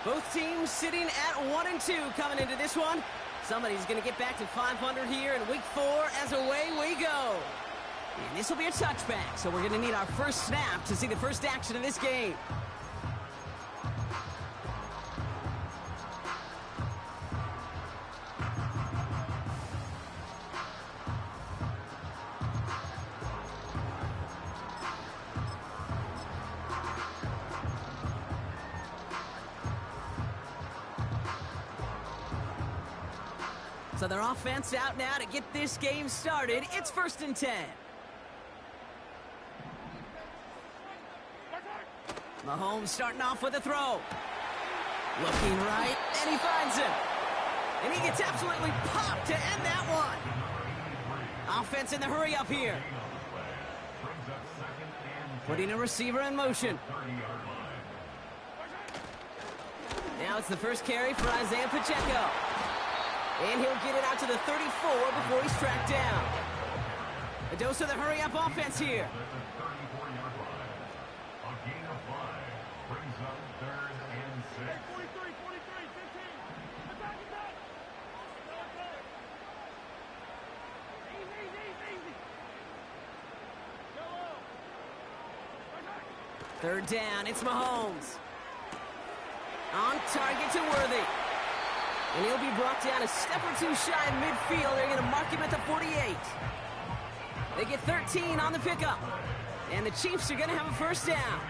Both teams sitting at 1-2 coming into this one. Somebody's going to get back to 500 here in week 4 as away we go. And this will be a touchback, so we're going to need our first snap to see the first action of this game. So their offense out now to get this game started. It's 1st and 10. Mahomes starting off with a throw. Looking right, and he finds him. And he gets absolutely popped to end that one. Offense in the hurry up here. Putting a receiver in motion. Now it's the first carry for Isaiah Pacheco. And he'll get it out to the 34 before he's tracked down. A dose of the hurry-up offense here. Third down, it's Mahomes. On target to Worthy. And he'll be brought down a step or two shy in midfield. They're going to mark him at the 48. They get 13 on the pickup. And the Chiefs are going to have a first down.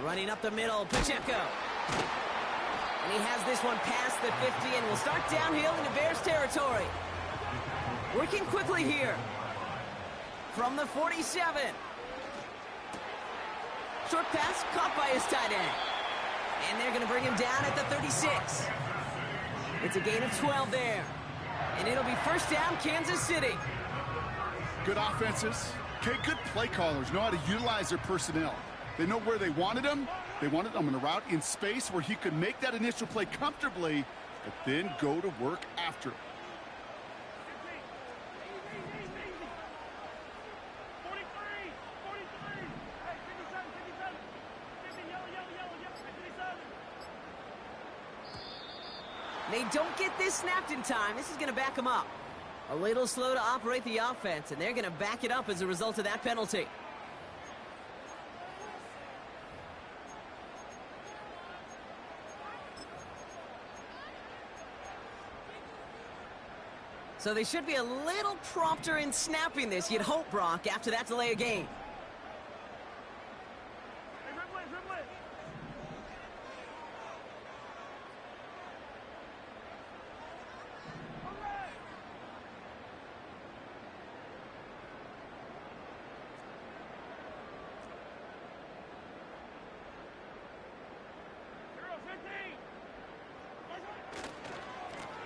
Running up the middle, Pacheco. And he has this one past the 50 and will start downhill into Bears territory. Working quickly here. From the 47. Short pass caught by his tight end. And they're going to bring him down at the 36. It's a gain of 12 there. And it'll be first down, Kansas City. Good offenses. Okay, good play callers know how to utilize their personnel. They know where they wanted him. They wanted him on a route in space where he could make that initial play comfortably, but then go to work after it. They don't get this snapped in time. This is going to back them up. A little slow to operate the offense, and they're going to back it up as a result of that penalty. So they should be a little prompter in snapping this, you'd hope, Brock, after that delay of game.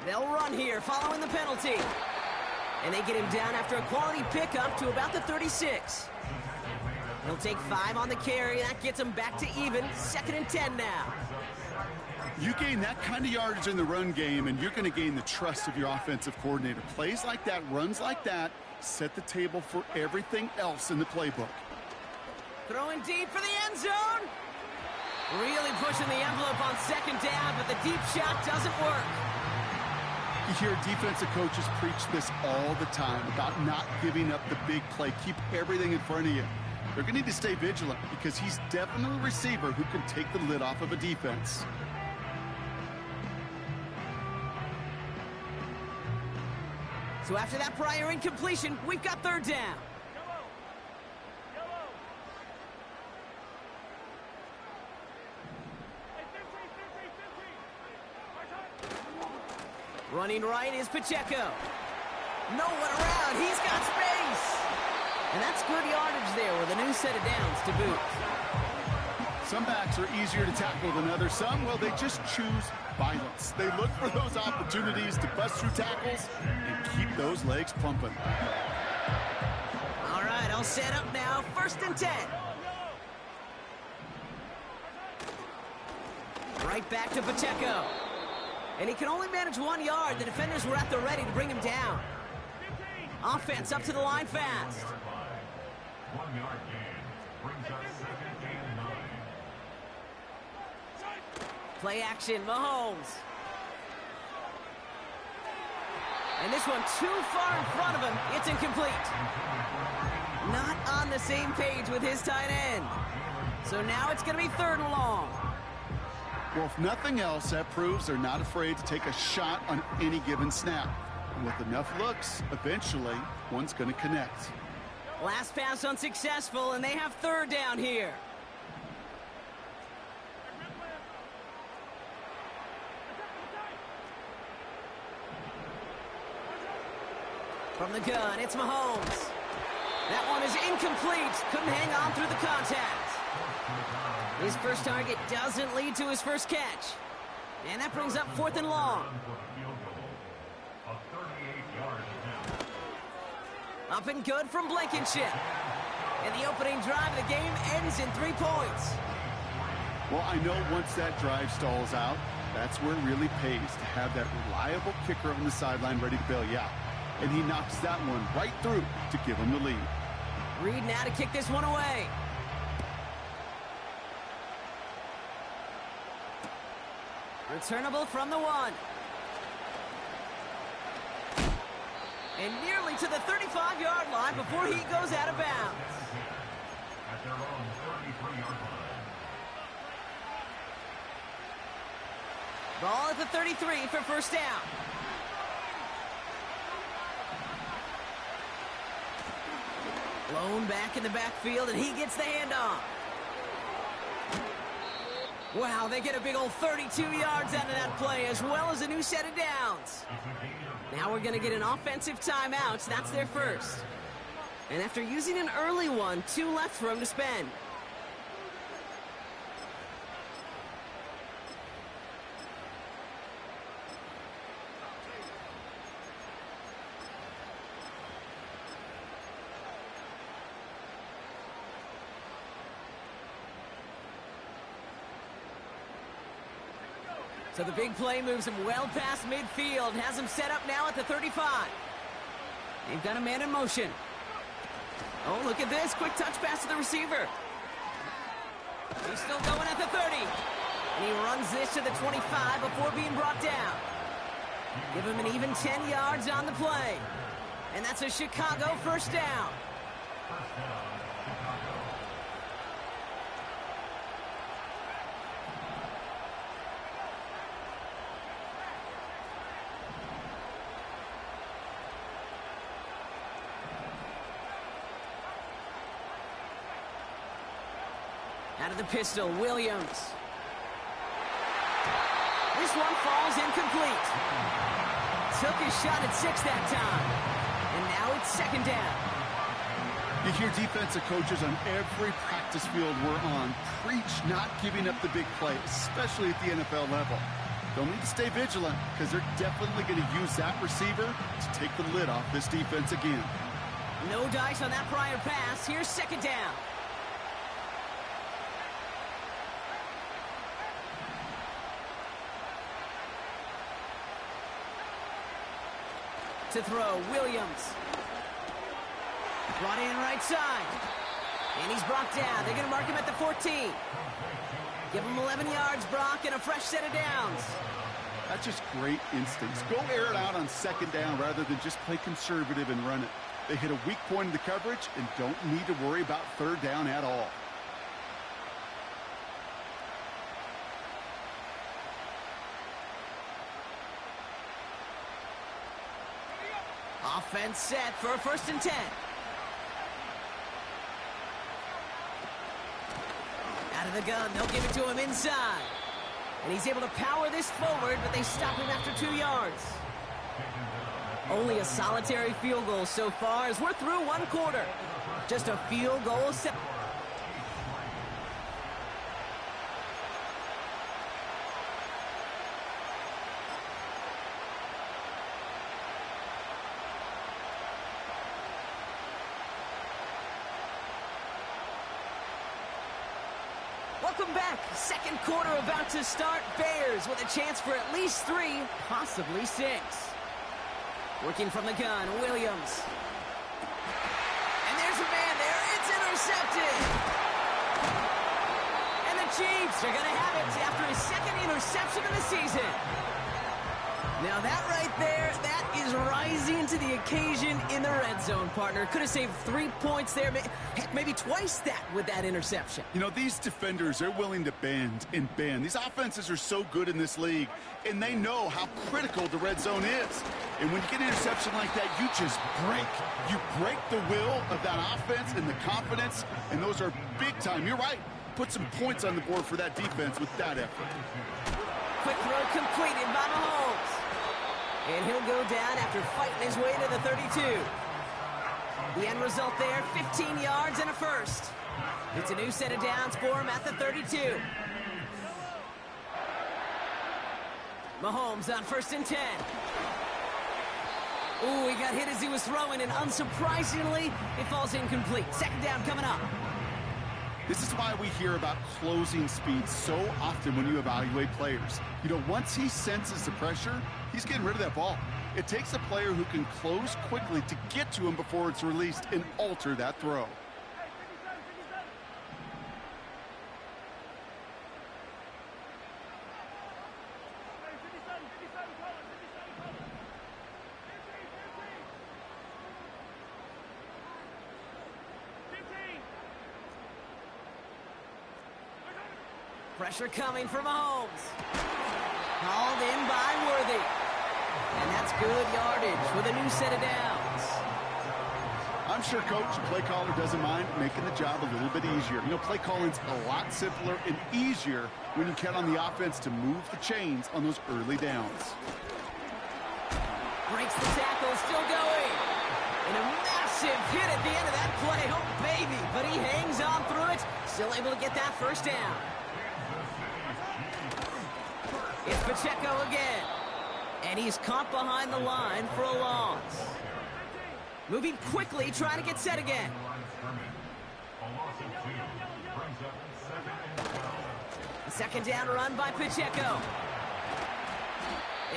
They'll run here following the penalty. And they get him down after a quality pickup to about the 36. He'll take 5 on the carry. That gets him back to even. 2nd and 10 now. You gain that kind of yardage in the run game, and you're going to gain the trust of your offensive coordinator. Plays like that, runs like that, set the table for everything else in the playbook. Throwing deep for the end zone. Really pushing the envelope on 2nd down, but the deep shot doesn't work. You hear defensive coaches preach this all the time about not giving up the big play. Keep everything in front of you. They're going to need to stay vigilant because he's definitely a receiver who can take the lid off of a defense. So after that prior incompletion, we've got 3rd down. Running right is Pacheco. No one around. He's got space. And that's good yardage there with a new set of downs to boot. Some backs are easier to tackle than others. Some, well, they just choose violence. They look for those opportunities to bust through tackles and keep those legs pumping. All right, all set up now. 1st and 10. Right back to Pacheco. And he can only manage 1 yard. The defenders were at the ready to bring him down. Offense up to the line fast. 1-yard gain. Brings up 2nd and 9. Play action, Mahomes. And this one too far in front of him. It's incomplete. Not on the same page with his tight end. So now it's going to be 3rd and long. Well, if nothing else, that proves they're not afraid to take a shot on any given snap. And with enough looks, eventually, one's going to connect. Last pass unsuccessful, and they have 3rd down here. From the gun, it's Mahomes. That one is incomplete. Couldn't hang on through the contact. His first target doesn't lead to his first catch. And that brings up 4th and long. Up and good from Blankenship. And the opening drive of the game ends in 3 points. Well, I know once that drive stalls out, that's where it really pays to have that reliable kicker on the sideline ready to bail you out. And he knocks that one right through to give him the lead. Reed now to kick this one away. Returnable from the 1. And nearly to the 35-yard line before he goes out of bounds. At their own 33-yard line. Ball at the 33 for 1st down. Blown back in the backfield, and he gets the handoff. Wow, they get a big old 32 yards out of that play, as well as a new set of downs. Now we're going to get an offensive timeout. That's their first. And after using an early one, 2 left for him to spend. So the big play moves him well past midfield, has him set up now at the 35. They've got a man in motion. Oh, look at this. Quick touch pass to the receiver. He's still going at the 30. And he runs this to the 25 before being brought down. Give him an even 10 yards on the play. And that's a Chicago 1st down. Out of the pistol, Williams. This one falls incomplete. Took his shot at 6 that time. And now it's 2nd down. You hear defensive coaches on every practice field we're on preach not giving up the big play, especially at the NFL level. They'll need to stay vigilant because they're definitely going to use that receiver to take the lid off this defense again. No dice on that prior pass. Here's 2nd down. To throw, Williams. Brought in right side. And he's brought down. They're going to mark him at the 14. Give him 11 yards, Brock, and a fresh set of downs. That's just great instincts. Go air it out on 2nd down rather than just play conservative and run it. They hit a weak point in the coverage and don't need to worry about 3rd down at all. Offense set for a 1st and 10. Out of the gun, they'll give it to him inside. And he's able to power this forward, but they stop him after 2 yards. Only a solitary field goal so far as we're through 1 quarter. Just a field goal set. Welcome back. 2nd quarter about to start. Bears with a chance for at least 3, possibly 6. Working from the gun, Williams. And there's a man there. It's intercepted. And the Chiefs are going to have it after his second interception of the season. Now that right there, that is rising to the occasion in the red zone, partner. Could have saved 3 points there, heck, maybe twice that with that interception. You know, these defenders, they're willing to bend and bend. These offenses are so good in this league, and they know how critical the red zone is. And when you get an interception like that, you just break. You break the will of that offense and the confidence, and those are big time. You're right. Put some points on the board for that defense with that effort. Quick throw completed by Mahomes. And he'll go down after fighting his way to the 32. The end result there, 15 yards and a first. It's a new set of downs for him at the 32. Mahomes on 1st and 10. Ooh, he got hit as he was throwing, and unsurprisingly, it falls incomplete. Second down coming up. This is why we hear about closing speed so often when you evaluate players. You know, once he senses the pressure, he's getting rid of that ball. It takes a player who can close quickly to get to him before it's released and alter that throw. Pressure coming from Mahomes. Hauled in by Worthy. And that's good yardage with a new set of downs. I'm sure coach, play caller doesn't mind making the job a little bit easier. You know, play calling's a lot simpler and easier when you count on the offense to move the chains on those early downs. Breaks the tackle, still going. And a massive hit at the end of that play. Oh, baby. But he hangs on through it. Still able to get that first down. It's Pacheco again. And he's caught behind the line for a loss. Moving quickly, trying to get set again. A second down run by Pacheco.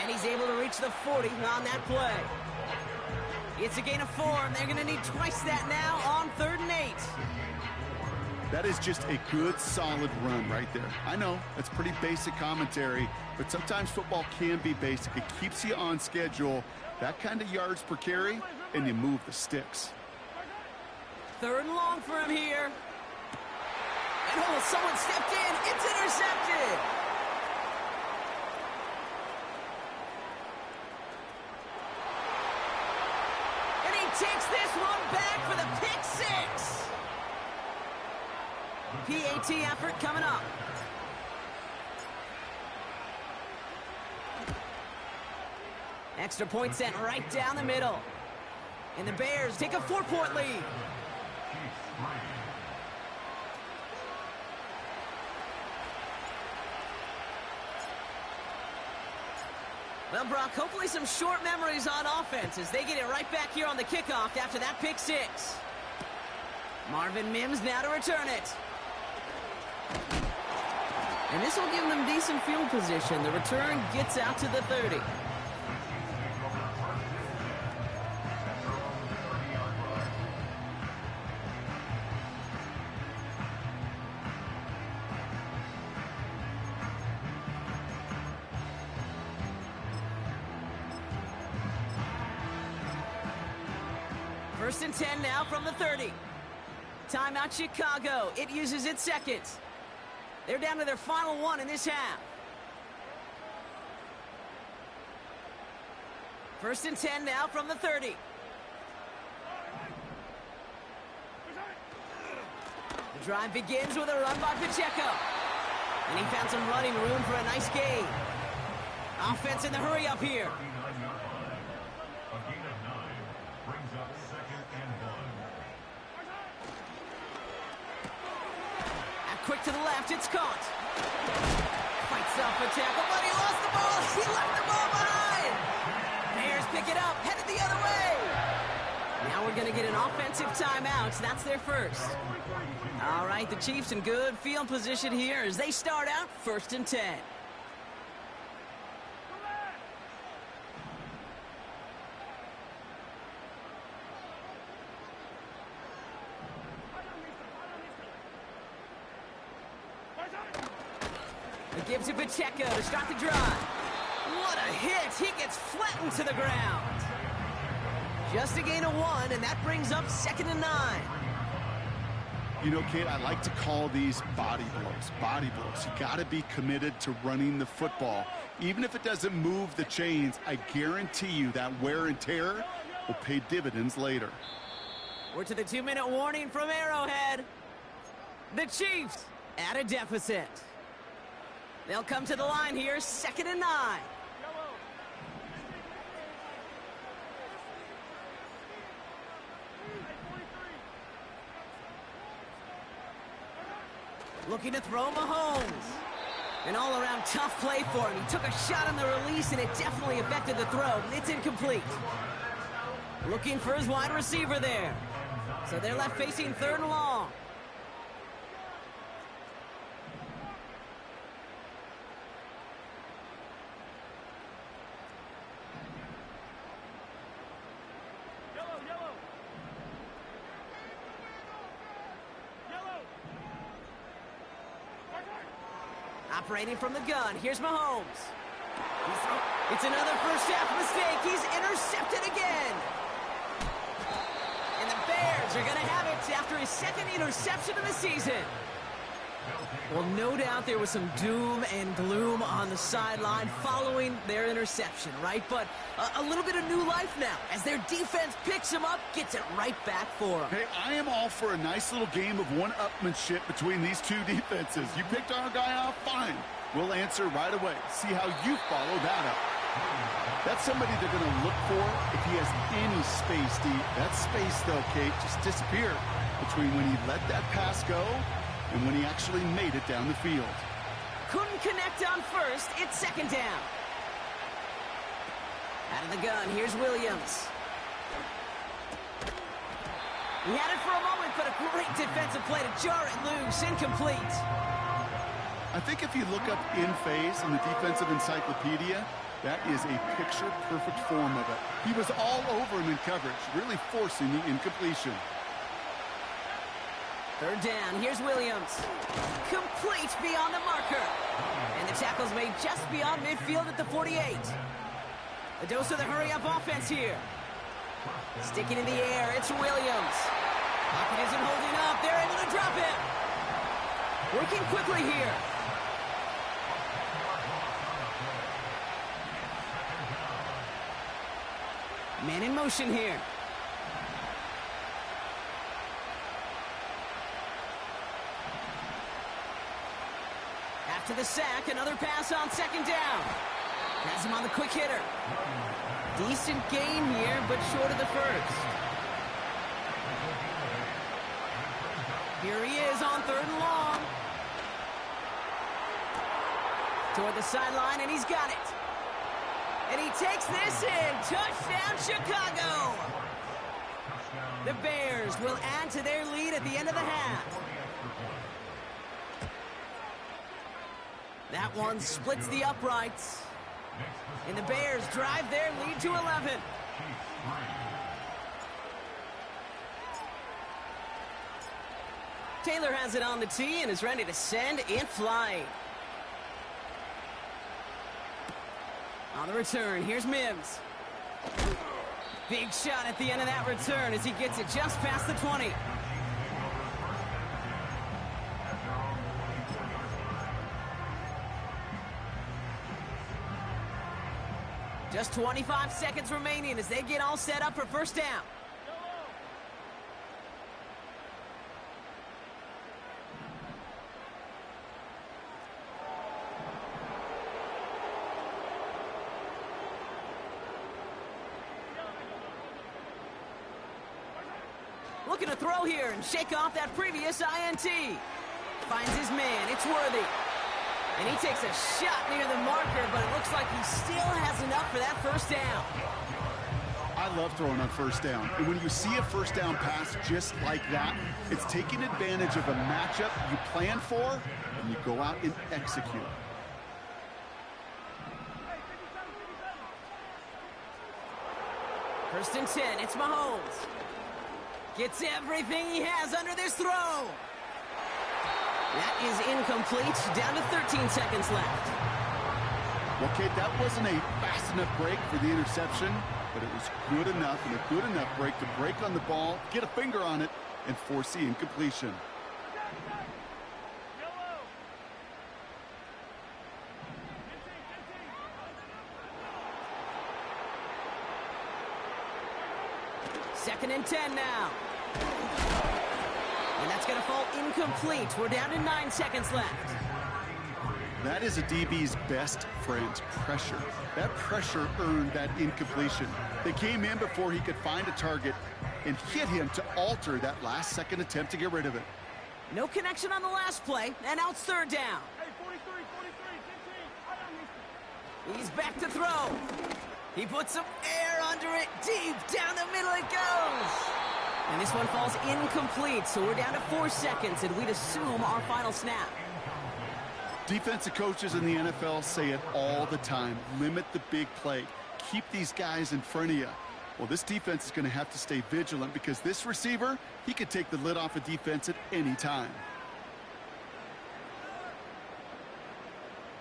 And he's able to reach the 40 on that play. It's a gain of 4, and they're going to need twice that now on 3rd and 8. That is just a good, solid run right there. I know, that's pretty basic commentary, but sometimes football can be basic. It keeps you on schedule, that kind of yards per carry, and you move the sticks. 3rd and long for him here. And oh, someone stepped in. It's intercepted. And he takes this one back for the pick 6. PAT effort coming up. Extra point sent right down the middle. And the Bears take a 4-point lead. Well, Brock, hopefully some short memories on offense as they get it right back here on the kickoff after that pick 6. Marvin Mims now to return it. And this will give them decent field position. The return gets out to the 30. First and 10 now from the 30. Timeout Chicago. It uses its second. They're down to their final one in this half. First and 10 now from the 30. The drive begins with a run by Pacheco. And he found some running room for a nice gain. Offense in the hurry up here. Quick to the left, it's caught. Fights off a tackle, but he lost the ball. He left the ball behind. Bears pick it up, headed the other way. Now we're going to get an offensive timeout. That's their first. All right, the Chiefs in good field position here as they start out 1st and 10. gives it Pacheco to start the drive. What a hit! He gets flattened to the ground. Just a gain of 1, and that brings up 2nd and 9. You know, Kate, I like to call these body blows. Body blows. You got to be committed to running the football. Even if it doesn't move the chains, I guarantee you that wear and tear will pay dividends later. We're to the 2-minute warning from Arrowhead. The Chiefs at a deficit. They'll come to the line here, 2nd and 9. Looking to throw Mahomes. An all-around tough play for him. He took a shot on the release, and it definitely affected the throw. It's incomplete. Looking for his wide receiver there. So they're left facing 3rd and long. Operating from the gun, here's Mahomes. It's another first half mistake. He's intercepted again. And the Bears are going to have it after his 2nd interception of the season. Well, no doubt there was some doom and gloom on the sideline following their interception, right? But a little bit of new life now as their defense picks him up, gets it right back for him. Hey, I am all for a nice little game of one-upmanship between these two defenses. You picked our guy off, fine. We'll answer right away. See how you follow that up. That's somebody they're going to look for if he has any space, Steve. That space, though, Kate, just disappeared between when he let that pass go and when he actually made it down the field. Couldn't connect on first. It's 2nd down. Out of the gun, here's Williams. He had it for a moment, but a great defensive play to jar it loose. Incomplete. I think if you look up in phase in the defensive encyclopedia, that is a picture-perfect form of it. He was all over him in coverage, really forcing the incompletion. 3rd down, here's Williams. Complete beyond the marker. And the tackle's made just beyond midfield at the 48. A dose of the hurry-up offense here. Sticking in the air, it's Williams. Pocket isn't holding up, they're able to drop it. Working quickly here. Man in motion here. After the sack, another pass on 2nd down. Has him on the quick hitter. Decent gain here, but short of the first. Here he is on 3rd and long. Toward the sideline, and he's got it. And he takes this in. Touchdown, Chicago. The Bears will add to their lead at the end of the half. That one splits the uprights. And the Bears drive their lead to 11. Taylor has it on the tee and is ready to send it flying. On the return, here's Mims. Big shot at the end of that return as he gets it just past the 20. Just 25 seconds remaining as they get all set up for 1st down. Looking to throw here and shake off that previous INT. Finds his man. It's Worthy. And he takes a shot near the marker, but it looks like he still has enough for that 1st down. I love throwing on 1st down. And when you see a 1st down pass just like that, it's taking advantage of a matchup you plan for, and you go out and execute. First and 10, it's Mahomes. Gets everything he has under this throw. That is incomplete. Down to 13 seconds left. Well, Kate, that wasn't a fast enough break for the interception, but it was good enough and a good enough break to break on the ball, get a finger on it, and force the incompletion. Second and 10 now. And that's going to fall incomplete. We're down to 9 seconds left. That is a DB's best friend, pressure. That pressure earned that incompletion. They came in before he could find a target and hit him to alter that last-second attempt to get rid of it. No connection on the last play, and now it's third down. Hey, 43, 15. He's back to throw. He puts some air under it. Deep down the middle it goes. And this one falls incomplete, so we're down to 4 seconds, and we'd assume our final snap. Defensive coaches in the NFL say it all the time. Limit the big play. Keep these guys in front of you. Well, this defense is going to have to stay vigilant because this receiver, he could take the lid off a defense at any time.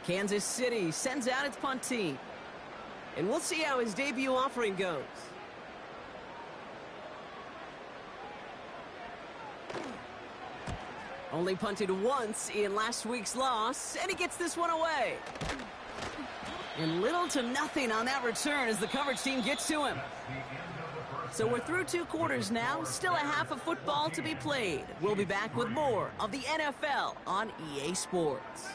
Kansas City sends out its punt team. And we'll see how his debut offering goes. Only punted once in last week's loss, and he gets this one away. And little to nothing on that return as the coverage team gets to him. So we're through 2 quarters now, still a half of football to be played. We'll be back with more of the NFL on EA Sports.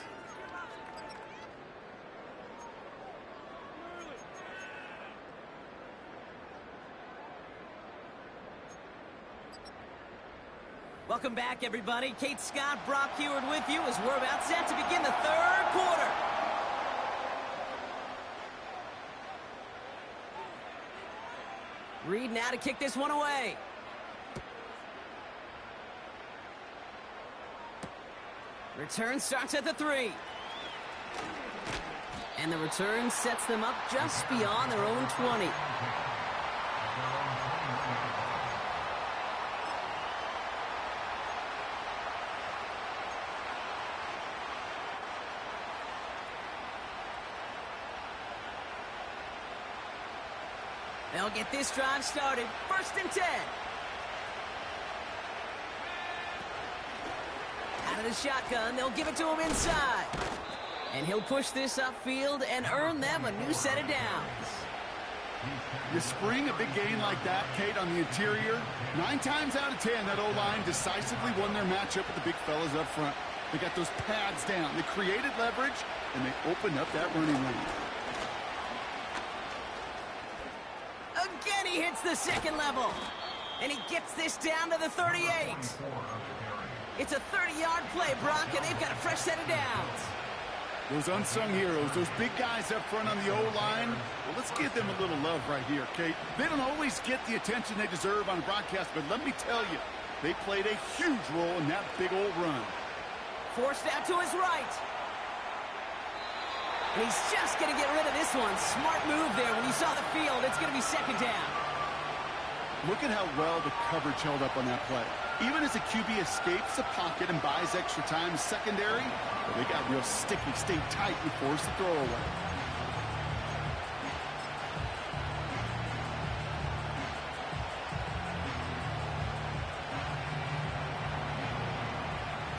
Welcome back, everybody. Kate Scott, Brock Heward with you as we're about set to begin the third quarter. Reed now to kick this one away. Return starts at the 3. And the return sets them up just beyond their own 20. They'll get this drive started. First and 10. Out of the shotgun, they'll give it to him inside. And he'll push this upfield and earn them a new set of downs. You spring a big gain like that, Kate, on the interior. 9 times out of 10, that O-line decisively won their matchup with the big fellas up front. They got those pads down. They created leverage, and they opened up that running lane. Again, he hits the second level. And he gets this down to the 38. It's a 30-yard play, Brock, and they've got a fresh set of downs. Those unsung heroes, those big guys up front on the O-line, well, let's give them a little love right here, Kate. They don't always get the attention they deserve on broadcast, but let me tell you, they played a huge role in that big old run. Forced out to his right. And he's just going to get rid of this one. Smart move there. When you saw the field, it's going to be second down. Look at how well the coverage held up on that play. Even as the QB escapes the pocket and buys extra time secondary, well, they got real sticky, stayed tight, and forced the throw away.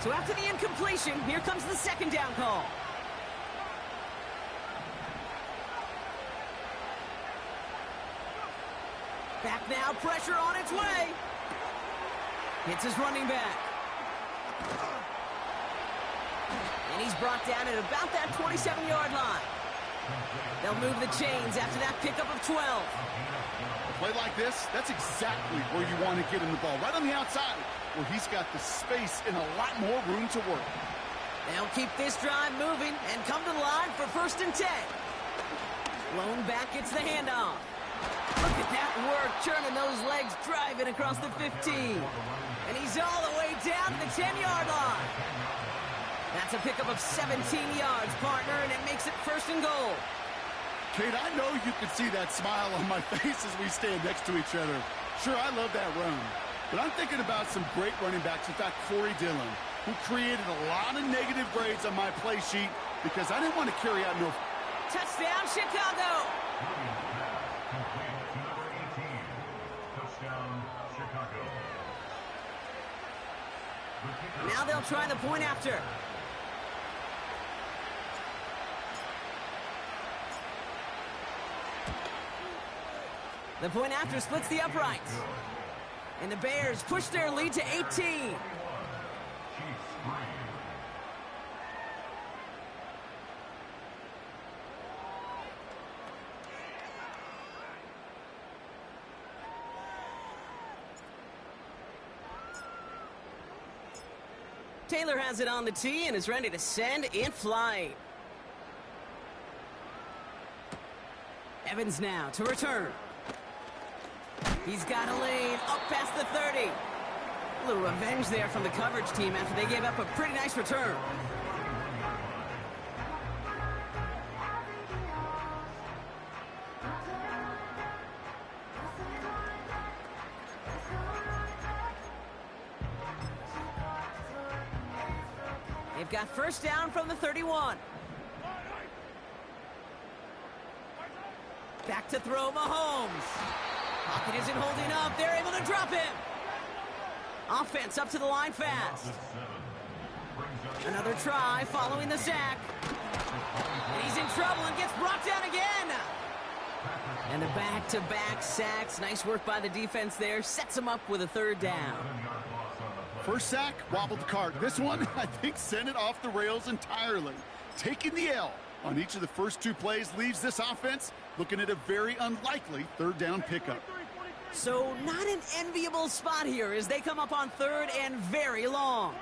So after the incompletion, here comes the second down call. Back now, pressure on its way. Hits his running back. And he's brought down at about that 27-yard line. They'll move the chains after that pickup of 12. A play like this, that's exactly where you want to get him the ball. Right on the outside, where he's got the space and a lot more room to work. They'll keep this drive moving and come to the line for first and 10. Lone back gets the handoff. Look at that work, turning those legs, driving across the 15. And he's all the way down to the 10-yard line. That's a pickup of 17 yards, partner, and it makes it first and goal. Kate, I know you can see that smile on my face as we stand next to each other. Sure, I love that run. But I'm thinking about some great running backs. In fact, Corey Dillon. who created a lot of negative grades on my play sheet because I didn't want to carry out no... Touchdown, Chicago! Touchdown, Chicago. Now they'll try the point after. The point after splits the uprights. And the Bears push their lead to 18. Taylor has it on the tee and is ready to send in flight. Evans now to return. He's got a lane up past the 30. A little revenge there from the coverage team after they gave up a pretty nice return. They've got first down from the 31. Back to throw, Mahomes. Pocket isn't holding up. They're able to drop him. Offense up to the line fast. Another try following the sack. And he's in trouble and gets brought down again. And the back-to-back sacks. Nice work by the defense there. Sets him up with a third down. First sack, wobbled the cart. This one, I think, sent it off the rails entirely. Taking the L on each of the first two plays leaves this offense looking at a very unlikely third down pickup. So not an enviable spot here as they come up on third and very long.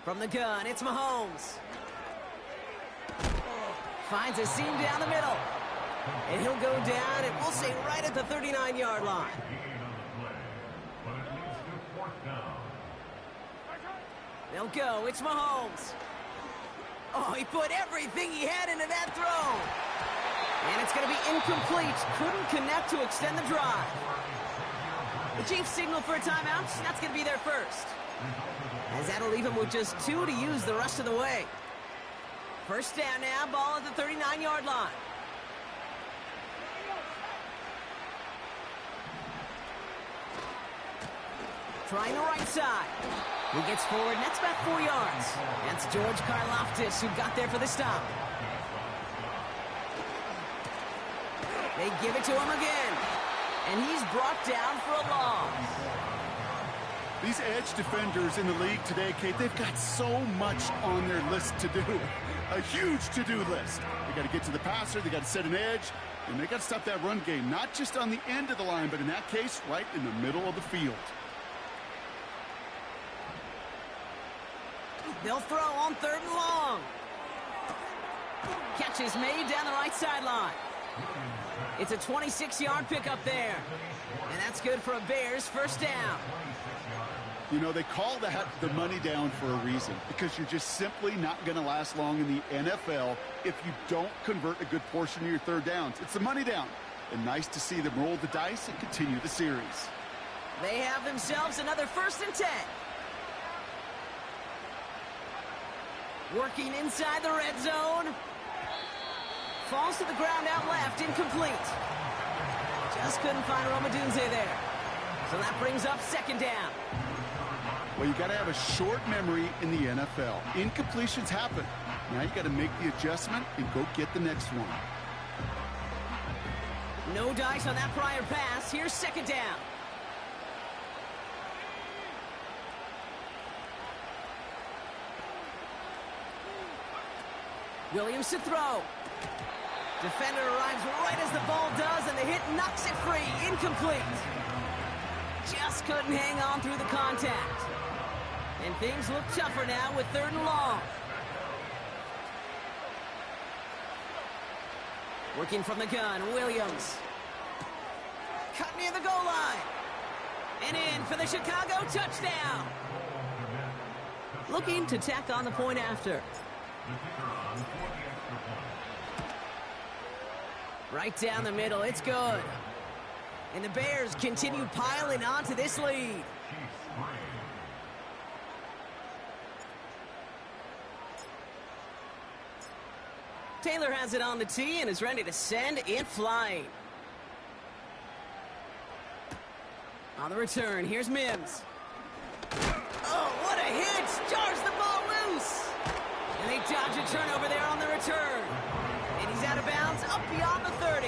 From the gun, it's Mahomes. Finds a seam down the middle. And he'll go down, and we'll say right at the 39-yard line. They'll go. It's Mahomes. Oh, he put everything he had into that throw. And it's going to be incomplete. Couldn't connect to extend the drive. The Chiefs signal for a timeout. That's going to be their first. As that'll leave him with just 2 to use the rest of the way. First down now, ball at the 39-yard line. Trying the right side. He gets forward, and that's about 4 yards. That's George Karlaftis who got there for the stop. They give it to him again. And he's brought down for a loss. These edge defenders in the league today, Kate, they've got so much on their list to do. A huge to-do list. They got to get to the passer, they got to set an edge, and they got to stop that run game, not just on the end of the line, but in that case, right in the middle of the field. They'll throw on third and long. Catch is made down the right sideline. It's a 26-yard pickup there. And that's good for a Bears first down. You know, they call that the money down for a reason, because you're just simply not going to last long in the NFL if you don't convert a good portion of your third downs. It's the money down. And nice to see them roll the dice and continue the series. They have themselves another 1st and 10. Working inside the red zone. Falls to the ground out left, incomplete. Just couldn't find Romadunze there. So that brings up second down. Well, you got to have a short memory in the NFL. Incompletions happen. Now you got to make the adjustment and go get the next one. No dice on that prior pass. Here's second down. Williams to throw. Defender arrives right as the ball does, and the hit knocks it free. Incomplete. Just couldn't hang on through the contact. And things look tougher now with third and long. Working from the gun, Williams. Cut near the goal line. And in for the Chicago touchdown. Looking to tack on the point after. Right down the middle. It's good. And the Bears continue piling onto this lead. Taylor has it on the tee and is ready to send it flying. On the return, here's Mims. Oh, what a hit! Jars the ball loose! And they dodge a turnover there on the return. And he's out of bounds, up beyond the 30.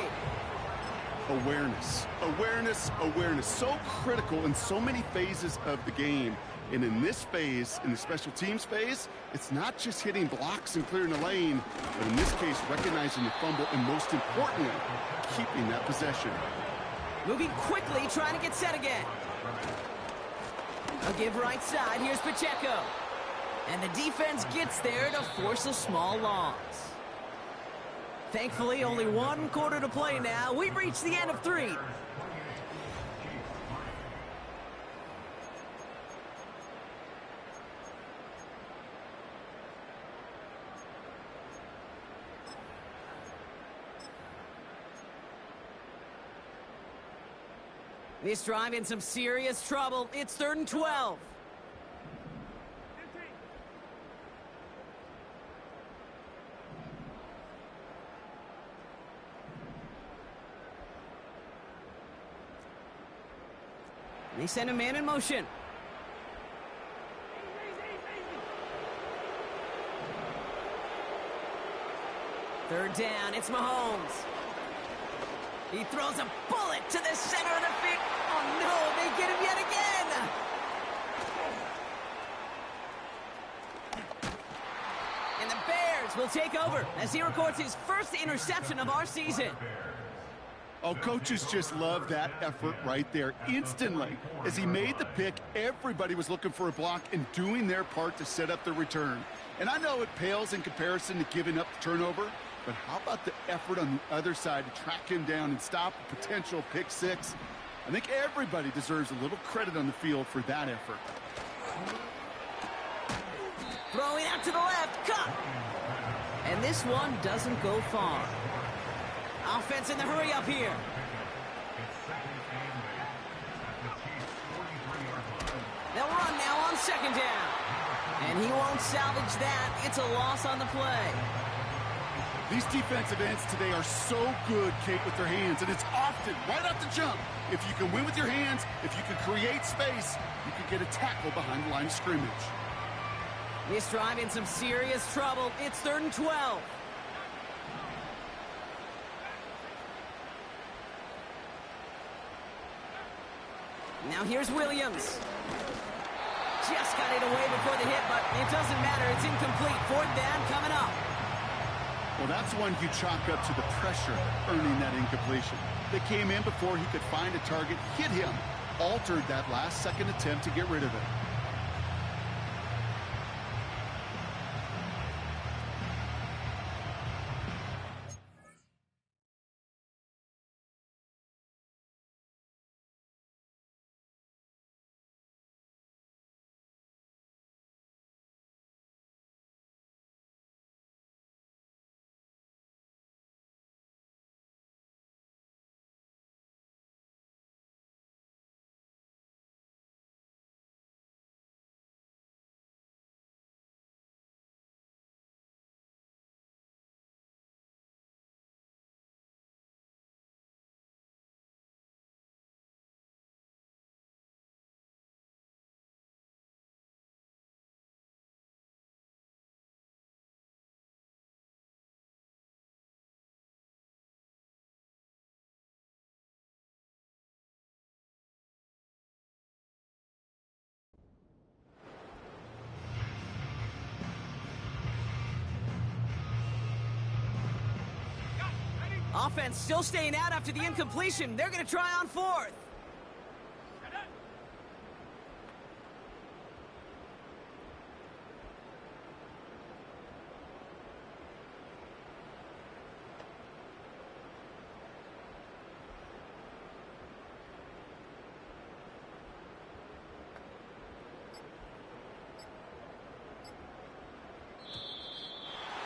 Awareness, awareness, awareness. So critical in so many phases of the game. And in this phase, in the special teams phase, it's not just hitting blocks and clearing the lane, but in this case, recognizing the fumble and most importantly, keeping that possession. Moving quickly, trying to get set again. A give right side. Here's Pacheco. And the defense gets there to force a small loss. Thankfully, only one quarter to play now. We've reached the end of 3. This drive in some serious trouble. It's 3rd and 12. They send a man in motion. Third down, it's Mahomes. He throws a bullet to the center of the field. Oh no, they get him yet again. And the Bears will take over as he records his first interception of our season. Oh, coaches just love that effort right there. Instantly, as he made the pick, everybody was looking for a block and doing their part to set up the return. And I know it pales in comparison to giving up the turnover, but how about the effort on the other side to track him down and stop a potential pick six? I think everybody deserves a little credit on the field for that effort. Throwing out to the left, cut! And this one doesn't go far. Offense in the hurry up here. They'll run now on 2nd down. And he won't salvage that. It's a loss on the play. These defensive ends today are so good, Kate, with their hands, and it's often right off the jump. If you can win with your hands, if you can create space, you can get a tackle behind the line of scrimmage. This drive in some serious trouble. It's 3rd and 12. Now here's Williams. Just got it away before the hit, but it doesn't matter. It's incomplete. 4th down coming up. Well, that's one you chalk up to the pressure earning that incompletion. They came in before he could find a target, hit him, altered that last-second attempt to get rid of it. Offense still staying out after the incompletion. They're going to try on 4th.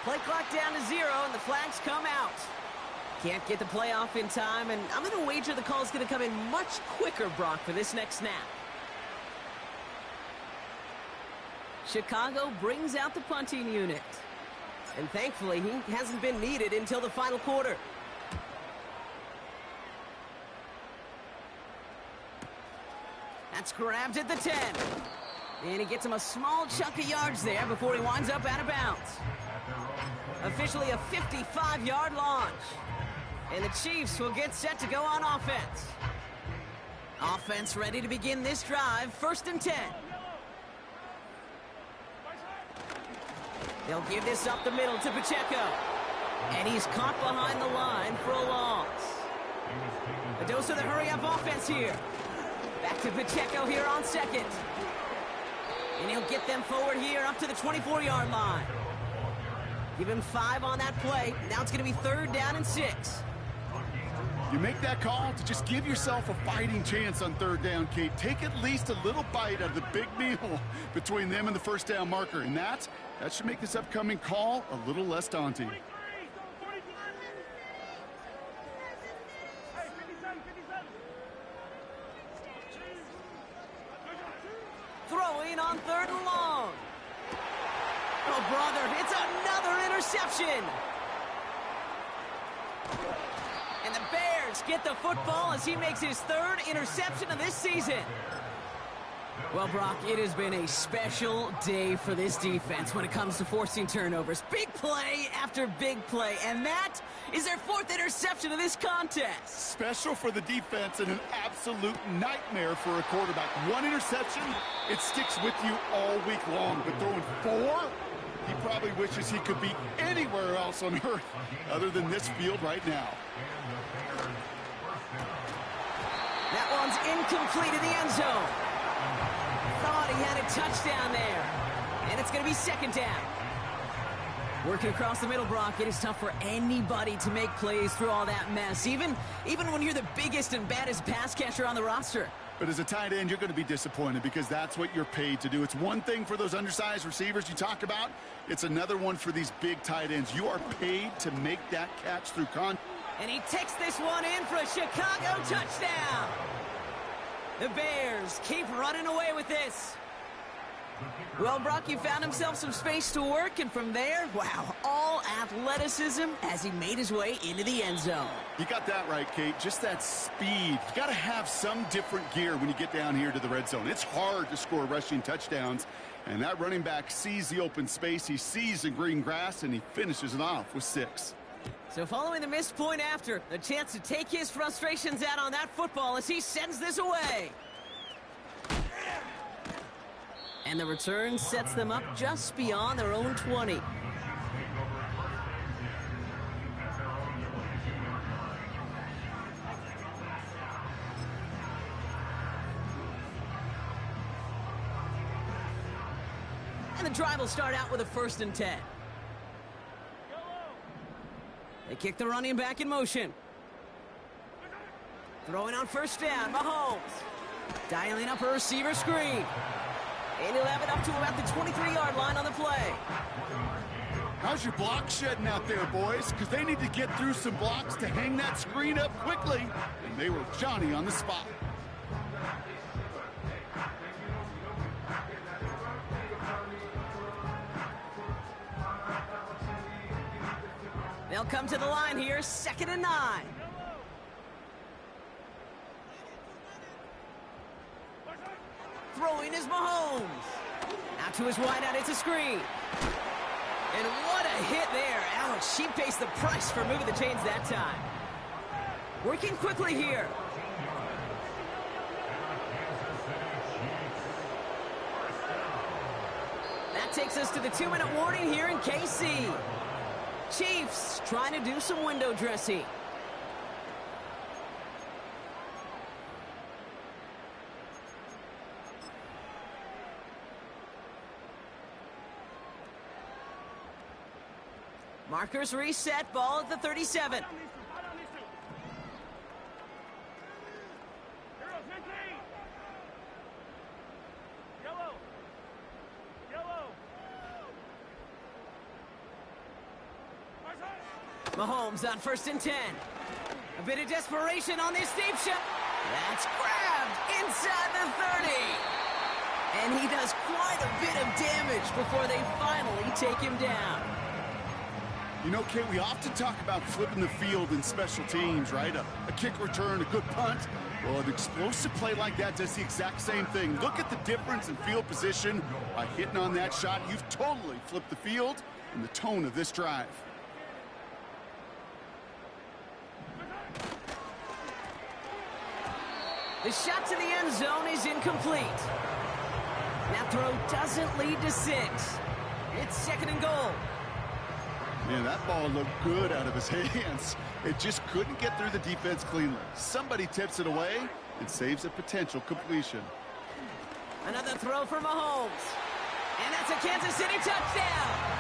Play clock down to 0, and the flags come out. Can't get the play off in time, and I'm going to wager the call is going to come in much quicker, Brock, for this next snap. Chicago brings out the punting unit. And thankfully, he hasn't been needed until the final quarter. That's grabbed at the 10. And he gets him a small chunk of yards there before he winds up out of bounds. Officially a 55-yard launch. And the Chiefs will get set to go on offense. Offense ready to begin this drive, 1st and 10. They'll give this up the middle to Pacheco. And he's caught behind the line for a loss. A dose of the hurry-up offense here. Back to Pacheco here on 2nd. And he'll get them forward here up to the 24-yard line. Give him 5 on that play. Now it's going to be 3rd down and 6. You make that call to just give yourself a fighting chance on 3rd down, Kate. Take at least a little bite out of the big meal between them and the 1st down marker. And that should make this upcoming call a little less daunting. Throwing on 3rd and long. Oh, brother, it's another interception. And the Bears get the football as he makes his 3rd interception of this season. Well, Brock, it has been a special day for this defense when it comes to forcing turnovers. Big play after big play, and that is their 4th interception of this contest. Special for the defense and an absolute nightmare for a quarterback. 1 interception, it sticks with you all week long, but throwing 4, he probably wishes he could be anywhere else on earth other than this field right now. That one's incomplete in the end zone. Thought he had a touchdown there. And it's going to be 2nd down. Working across the middle, Brock, it is tough for anybody to make plays through all that mess, even when you're the biggest and baddest pass catcher on the roster. But as a tight end, you're going to be disappointed because that's what you're paid to do. It's one thing for those undersized receivers you talk about. It's another one for these big tight ends. You are paid to make that catch through contact. And he takes this one in for a Chicago touchdown. The Bears keep running away with this. Well, Brock, you found himself some space to work, and from there, wow, all athleticism as he made his way into the end zone. You got that right, Kate. Just that speed. You got to have some different gear when you get down here to the red zone. It's hard to score rushing touchdowns, and that running back sees the open space, he sees the green grass, and he finishes it off with 6. So following the missed point after, a chance to take his frustrations out on that football as he sends this away. And the return sets them up just beyond their own 20. And the drive will start out with a 1st and 10. They kick the running back in motion. Throwing on 1st down, Mahomes. Dialing up a receiver screen. And he'll have it up to about the 23-yard line on the play. How's your block shedding out there, boys? Because they need to get through some blocks to hang that screen up quickly. And they were Johnny on the spot. They'll come to the line here, 2nd and 9. Throwing is Mahomes. Out to his wideout, it's a screen. And what a hit there. Alex, she pays the price for moving the chains that time. Working quickly here. That takes us to the 2-minute warning here in KC. Chiefs trying to do some window dressing. Markers reset, ball at the 37. Mahomes on 1st and 10. A bit of desperation on this deep shot. That's grabbed inside the 30. And he does quite a bit of damage before they finally take him down. You know, Kate, we often talk about flipping the field in special teams, right? A kick return, a good punt. Well, an explosive play like that does the exact same thing. Look at the difference in field position. By hitting on that shot, you've totally flipped the field and the tone of this drive. The shot to the end zone is incomplete. That throw doesn't lead to 6. It's 2nd and goal. Man, that ball looked good out of his hands. It just couldn't get through the defense cleanly. Somebody tips it away and saves a potential completion. Another throw for Mahomes. And that's a Kansas City touchdown.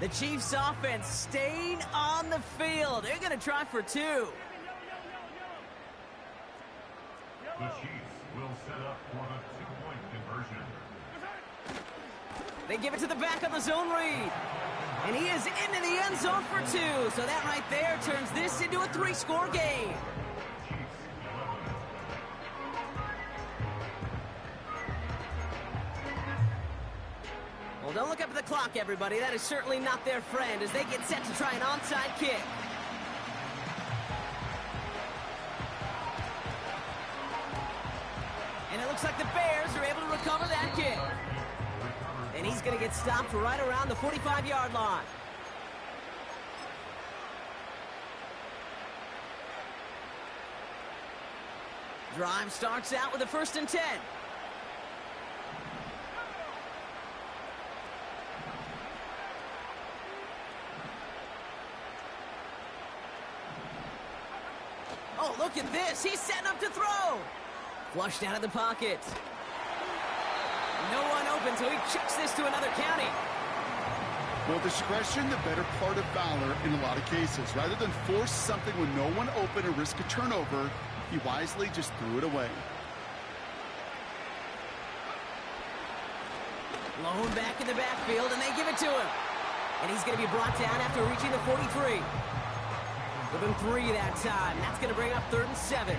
The Chiefs offense staying on the field. They're going to try for 2. The Chiefs will set up for the 2-point conversion. They give it to the back on the zone read. And he is into the end zone for 2. So that right there turns this into a 3-score game. Well, don't look up at the clock, everybody. That is certainly not their friend as they get set to try an onside kick. And it looks like the Bears are able to recover that kick. And he's going to get stopped right around the 45-yard line. Drive starts out with a 1st and 10. Oh, look at this. He's setting up to throw. Flushed out of the pocket. No one open, so he chucks this to another county. Well, discretion, the better part of valor in a lot of cases. Rather than force something with no one open and risk a turnover, he wisely just threw it away. Blown back in the backfield, and they give it to him. And he's going to be brought down after reaching the 43. Give him 3 that time. That's going to bring up 3rd and 7.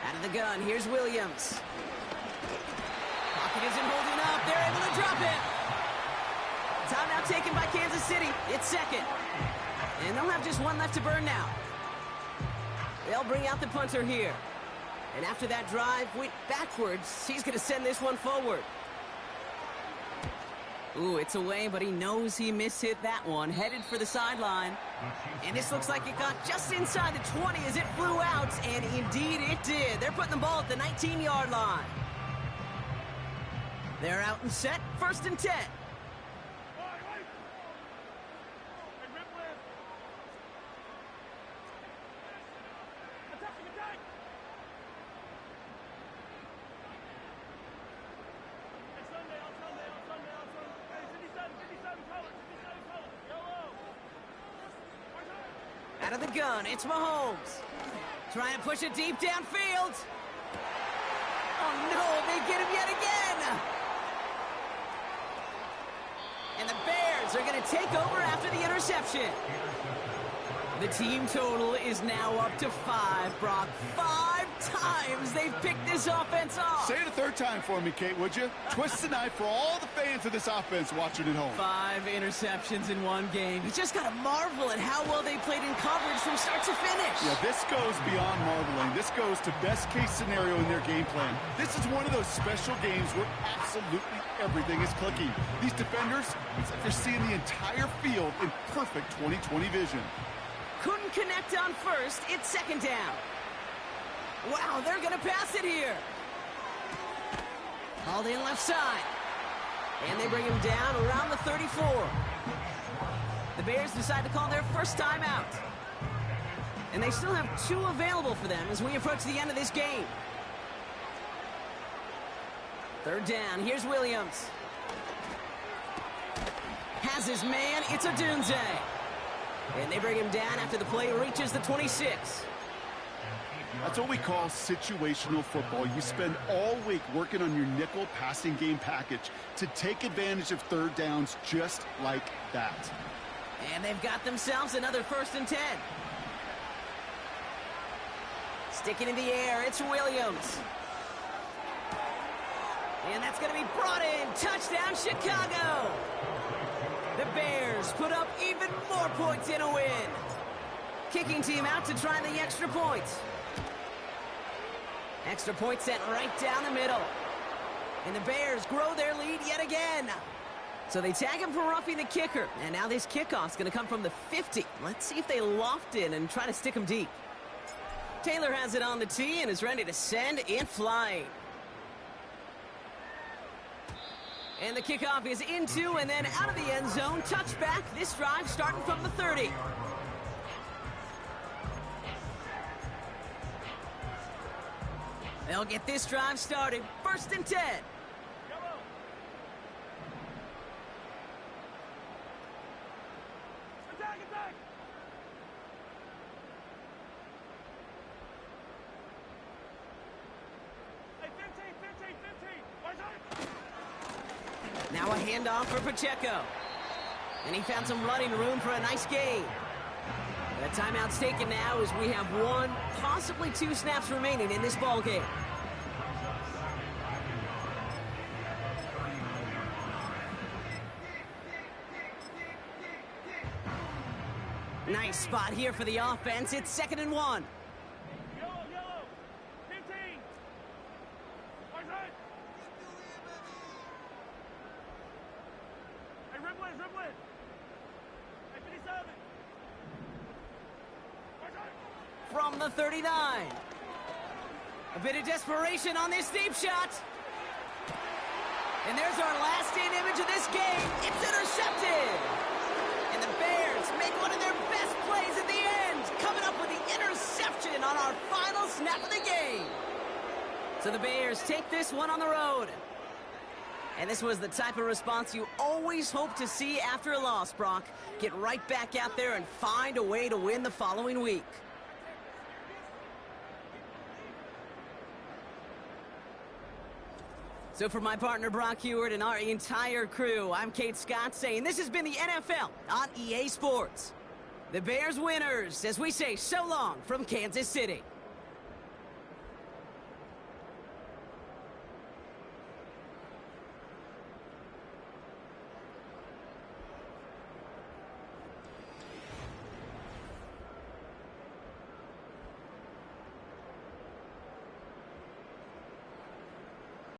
Out of the gun, here's Williams. Pocket isn't holding up. They're able to drop it. Timeout taken by Kansas City. It's 2nd. And they'll have just 1 left to burn now. They'll bring out the punter here. And after that drive went backwards, he's going to send this one forward. Ooh, it's away, but he knows he mishit that one. Headed for the sideline. And this looks like it got just inside the 20 as it flew out. And indeed it did. They're putting the ball at the 19-yard line. They're out and set. 1st and 10. Out of the gun, it's Mahomes. Trying to push it deep downfield. Oh no, they get him yet again. And the Bears are going to take over after the interception. The team total is now up to 5, Brock. 5 times they've picked this offense off. Say it a 3rd time for me, Kate, would you? Twist the knife for all the fans of this offense watching at home. 5 interceptions in 1 game. You just got to marvel at how well they played in coverage from start to finish. Yeah, this goes beyond marveling. This goes to best-case scenario in their game plan. This is one of those special games where absolutely everything is clicking. These defenders, it's like they're seeing the entire field in perfect 20/20 vision. Couldn't connect on 1st. It's 2nd down. Wow, they're going to pass it here. Hauled in left side. And they bring him down around the 34. The Bears decide to call their first timeout. And they still have 2 available for them as we approach the end of this game. 3rd down. Here's Williams. Has his man. It's Odunze. And they bring him down after the play reaches the 26. That's what we call situational football. You spend all week working on your nickel passing game package to take advantage of 3rd downs just like that. And they've got themselves another 1st and 10. Sticking in the air, it's Williams. And that's going to be brought in. Touchdown, Chicago. The Bears put up even more points in a win. Kicking team out to try the extra point. Extra point sent right down the middle. And the Bears grow their lead yet again. So they tag him for roughing the kicker. And now this kickoff's going to come from the 50. Let's see if they loft in and try to stick him deep. Taylor has it on the tee and is ready to send it flying. And the kickoff is into and then out of the end zone. Touchback. This drive starting from the 30. They'll get this drive started. 1st and 10. Now a handoff for Pacheco. And he found some running room for a nice gain. The timeout's taken now as we have 1, possibly 2 snaps remaining in this ball game. Nice spot here for the offense. It's 2nd and 1. Yellow, 15. Right. Hey, Ripley. Hey, 57. From the 39. A bit of desperation on this deep shot. And there's our last-in image of this game. It's intercepted. And the Bears make one of their best plays at the end, coming up with the interception on our final snap of the game. So the Bears take this one on the road. And this was the type of response you always hope to see after a loss, Brock. Get right back out there and find a way to win the following week. So for my partner Brock Heward and our entire crew, I'm Kate Scott saying this has been the NFL on EA Sports. The Bears winners as we say so long from Kansas City.